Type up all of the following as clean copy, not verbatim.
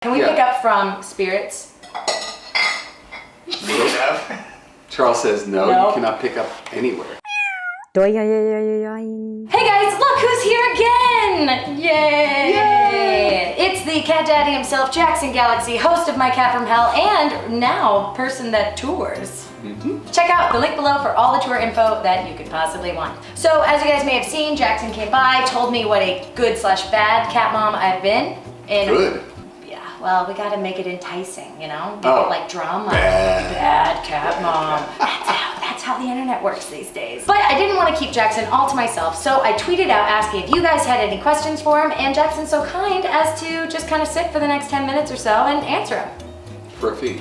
Can we pick up from spirits? Charles says no, you cannot pick up anywhere. Hey guys, look who's here again! Yay! Yay! It's the cat daddy himself, Jackson Galaxy, host of My Cat from Hell, and now person that tours. Check out the link below for all the tour info that you could possibly want. So as you guys may have seen, Jackson came by, told me what a good/bad cat mom I've been. Good. Yeah, well, we gotta make it enticing, you know? Make it like drama. Bad cat mom. That's how the internet works these days. But I didn't want to keep Jackson all to myself, so I tweeted out asking if you guys had any questions for him, and Jackson's so kind as to just kind of sit for the next 10 minutes or so and answer them. For a fee.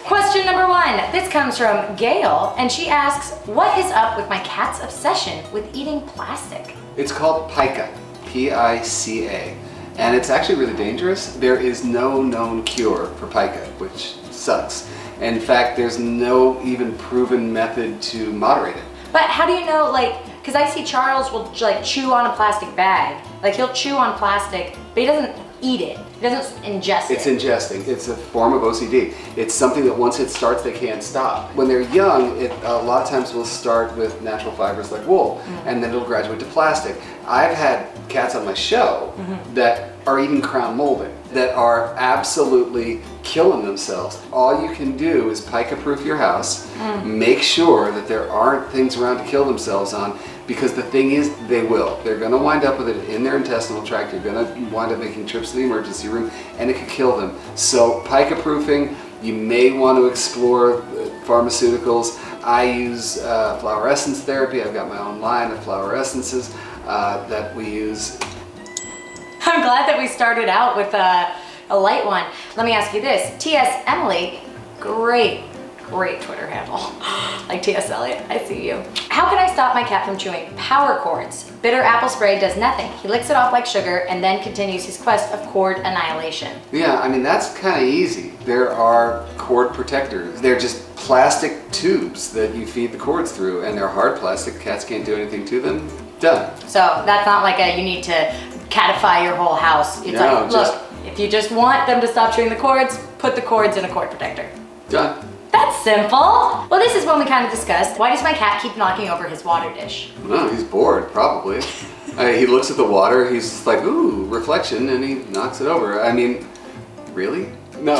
Question number 1. This comes from Gail, and she asks, what is up with my cat's obsession with eating plastic? It's called pica, P-I-C-A, and it's actually really dangerous. There is no known cure for pica, which sucks. In fact, there's no even proven method to moderate it. But how do you know, like, because I see Charles will like chew on a plastic bag. Like he'll chew on plastic, but he doesn't eat it. He doesn't ingest it. It's ingesting. It's a form of OCD. It's something that once it starts, they can't stop. When they're young, it a lot of times will start with natural fibers like wool, and then it'll graduate to plastic. I've had cats on my show that are eating crown molding, that are absolutely killing themselves. All you can do is pica-proof your house, make sure that there aren't things around to kill themselves on, because the thing is, they will. They're gonna wind up with it in their intestinal tract, they're gonna wind up making trips to the emergency room, and it could kill them. So pica-proofing, you may want to explore pharmaceuticals. I use flower essence therapy. I've got my own line of flower essences that we use. I'm glad that we started out with a light one. Let me ask you this. T.S. Emily, great Twitter handle. Like T.S. Eliot, I see you. How can I stop my cat from chewing powerchords? Bitter apple spray does nothing. He licks it off like sugar and then continues his quest of cord annihilation. Yeah, I mean, that's kind of easy. There are cord protectors. They're just plastic tubes that you feed the cords through, and they're hard plastic. Cats can't do anything to them. Done. So that's not like you need to catify your whole house. It's like, look, if you just want them to stop chewing the cords, put the cords in a cord protector. Done. That's simple. Well, this is when we kind of discussed, why does my cat keep knocking over his water dish? No, he's bored, probably. He looks at the water, he's like, ooh, reflection, and he knocks it over. I mean, really? No.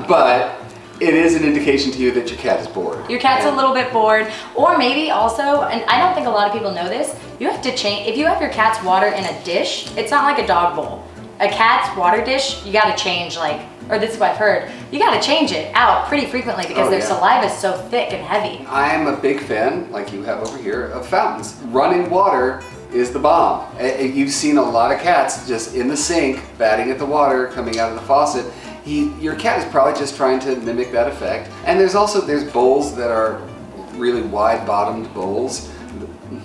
But it is an indication to you that your cat is bored. Your cat's a little bit bored, or maybe also, and I don't think a lot of people know this, you have to change, if you have your cat's water in a dish, it's not like a dog bowl. A cat's water dish, you gotta change or this is what I've heard, you gotta change it out pretty frequently because their saliva is so thick and heavy. I am a big fan, like you have over here, of fountains. Running water is the bomb. You've seen a lot of cats just in the sink, batting at the water coming out of the faucet. Your cat is probably just trying to mimic that effect. And there's bowls that are really wide-bottomed bowls.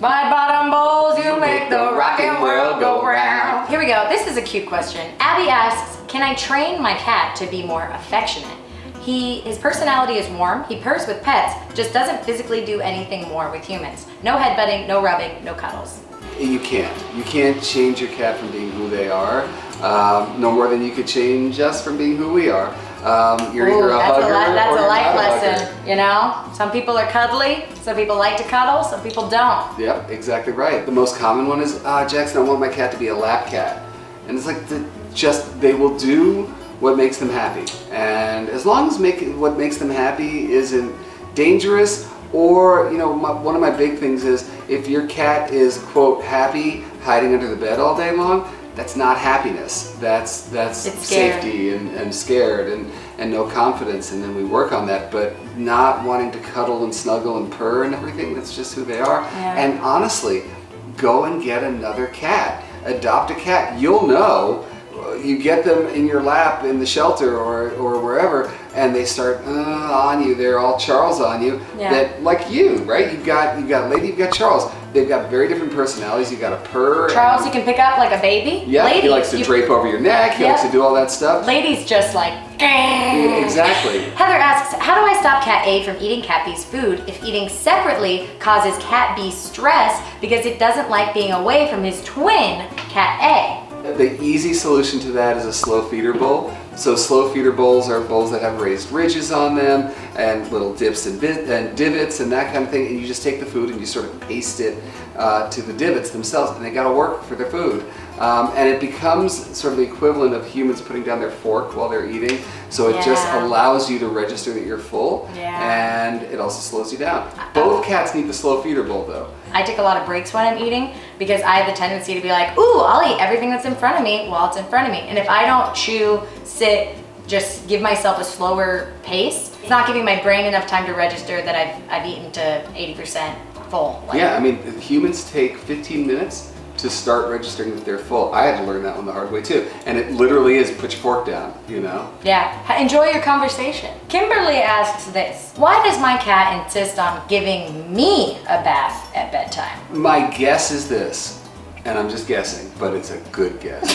Wide-bottom bowls, you make the rockin' world go round. Here we go. This is a cute question. Abby asks, can I train my cat to be more affectionate? His personality is warm, he purrs with pets, just doesn't physically do anything more with humans. No headbutting, no rubbing, no cuddles. You can't. You can't change your cat from being who they are, no more than you could change us from being who we are. You're either a hugger that's or a life not lesson, hugger. you know? Some people are cuddly, some people like to cuddle, some people don't. Yep, exactly right. The most common one is, Jackson, I want my cat to be a lap cat. And it's like, they will do what makes them happy. And as long as what makes them happy isn't dangerous, or, you know, one of my big things is, if your cat is, quote, happy hiding under the bed all day long, that's not happiness. That's safety and scared and no confidence, and then we work on that. But not wanting to cuddle and snuggle and purr and everything, that's just who they are. Yeah. And honestly, go and get another cat. Adopt a cat. You'll know. You get them in your lap in the shelter or wherever, and they start on you. They're all Charles on you. Yeah. That, like you, right? You've got Lady, you've got Charles. They've got very different personalities. You've got a purr. Charles, you can pick up like a baby. Yeah, Lady, he likes to drape over your neck. He likes to do all that stuff. Lady's just like. Exactly. Heather asks, how do I stop cat A from eating cat B's food if eating separately causes cat B stress because it doesn't like being away from his twin, cat A? The easy solution to that is a slow feeder bowl. So slow feeder bowls are bowls that have raised ridges on them and little dips and divots and that kind of thing. And you just take the food and you sort of paste it to the divots themselves, and they got to work for their food. And it becomes sort of the equivalent of humans putting down their fork while they're eating. So it just allows you to register that you're full, and it also slows you down. Both cats need the slow feeder bowl though. I take a lot of breaks when I'm eating because I have the tendency to be like, ooh, I'll eat everything that's in front of me while it's in front of me. And if I don't chew, sit, just give myself a slower pace, it's not giving my brain enough time to register that I've eaten to 80% full. Yeah, I mean, humans take 15 minutes to start registering that they're full. I had to learn that one the hard way too. And it literally is put your fork down, you know? Yeah, enjoy your conversation. Kimberly asks this: why does my cat insist on giving me a bath at bedtime? My guess is this, and I'm just guessing, but it's a good guess.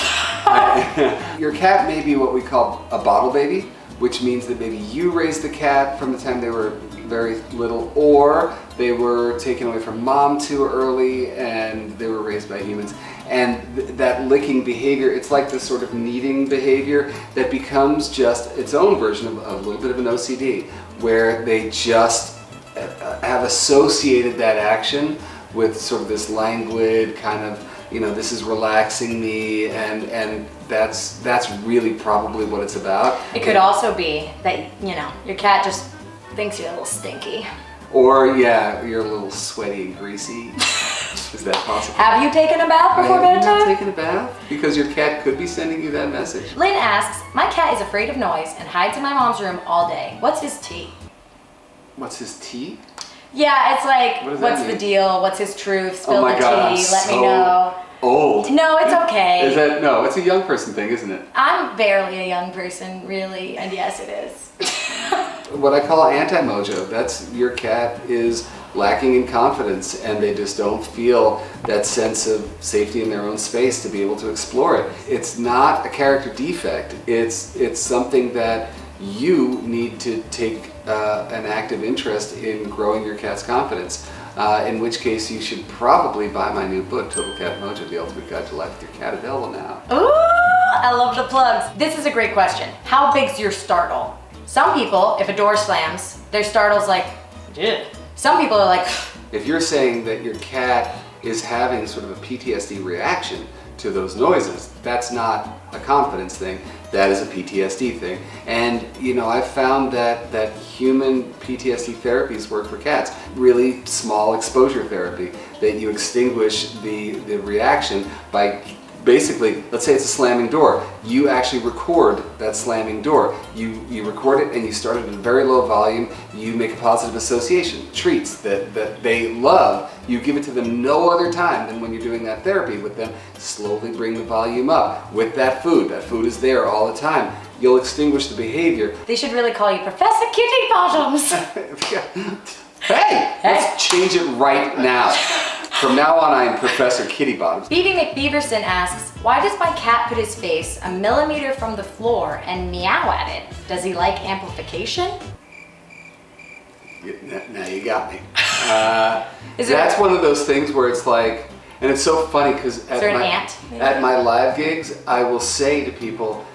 Your cat may be what we call a bottle baby, which means that maybe you raised the cat from the time they were very little, or they were taken away from mom too early and they were raised by humans. And that licking behavior, it's like this sort of kneading behavior that becomes just its own version of a little bit of an OCD, where they just have associated that action with sort of this languid kind of, you know, this is relaxing me, and that's really probably what it's about. It could also be that, you know, your cat just thinks you're a little stinky. Or, yeah, you're a little sweaty and greasy. Is that possible? Have you taken a bath before bedtime? Have you taken a bath? Because your cat could be sending you that message. Lynn asks, my cat is afraid of noise and hides in my mom's room all day. What's his tea? What's his tea? Yeah, it's like, what's the mean? deal? What's his truth? Spill Oh my the God, tea. I'm Let me so know. Old. No, it's okay. Is that, no, it's a young person thing, isn't it? I'm barely a young person, really, and yes, it is. What I call anti-mojo. That's your cat is lacking in confidence, and they just don't feel that sense of safety in their own space to be able to explore it. It's not a character defect. It's something that you need to take an active interest in growing your cat's confidence. In which case you should probably buy my new book, Total Cat Mojo, The Ultimate Guide to Life with Your Cat, available now. Ooh, I love the plugs. This is a great question. How big's your startle? Some people, if a door slams, their startle's like, ugh. Some people are like, if you're saying that your cat is having sort of a PTSD reaction to those noises, that's not a confidence thing, that is a PTSD thing. And you know, I've found that human PTSD therapies work for cats. Really small exposure therapy, that you extinguish the reaction by basically, let's say it's a slamming door. You actually record that slamming door. You record it and you start it at a very low volume. You make a positive association. Treats that they love, you give it to them no other time than when you're doing that therapy with them. Slowly bring the volume up. With that food is there all the time. You'll extinguish the behavior. they should really call you Professor Kitty Bottoms. Hey, let's change it right now. From now on, I am Professor Kitty Bottoms. BB McBeaverson asks, why does my cat put his face a millimeter from the floor and meow at it? Does he like amplification? Now you got me. That's one of those things where it's like, and it's so funny because at my live gigs, I will say to people,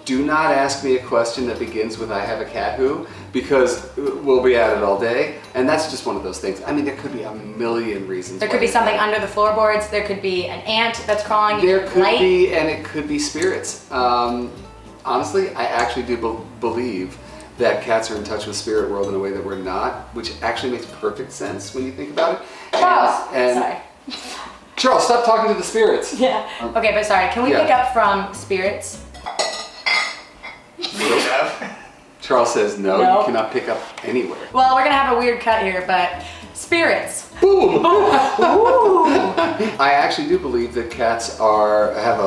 do not ask me a question that begins with I have a cat who, because we'll be at it all day. And that's just one of those things. I mean, there could be a million reasons. There could be something under the floorboards. There could be an ant that's crawling. There could be, and it could be spirits. Honestly, I actually do believe that cats are in touch with spirit world in a way that we're not, which actually makes perfect sense when you think about it. Sorry. Charles, stop talking to the spirits. Yeah. Okay, but sorry, can we pick up from spirits? Charles says no, you cannot pick up anywhere. Well, we're gonna have a weird cut here, but spirits. Boom! I actually do believe that cats have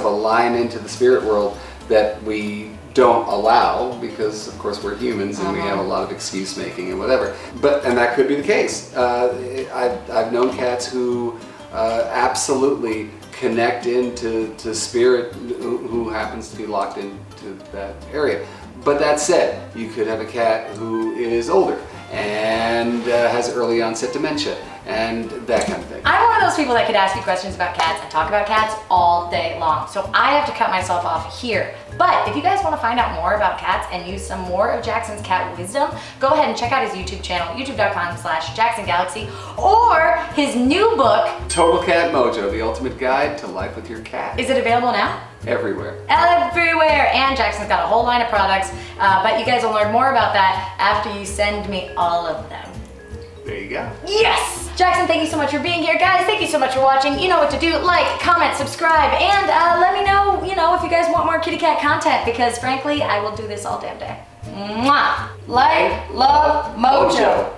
a line into the spirit world that we don't allow because, of course, we're humans and we have a lot of excuse making and whatever. And that could be the case. I've known cats who absolutely connect into spirit who happens to be locked into that area. But that said, you could have a cat who is older and has early onset dementia and that kind of thing. I'm one of those people that could ask you questions about cats and talk about cats all day long. So I have to cut myself off here. But if you guys want to find out more about cats and use some more of Jackson's cat wisdom, go ahead and check out his YouTube channel, youtube.com/JacksonGalaxy, or his new book, Total Cat Mojo, the ultimate guide to life with your cat. Is it available now? Everywhere. Everywhere. And Jackson's got a whole line of products, but you guys will learn more about that after you send me all of them. There you go. Yes! Jackson, thank you so much for being here. Guys, thank you so much for watching. You know what to do. Like, comment, subscribe, and let me know, if you guys want more kitty cat content, because frankly, I will do this all damn day. Mwah! Like, love, mojo.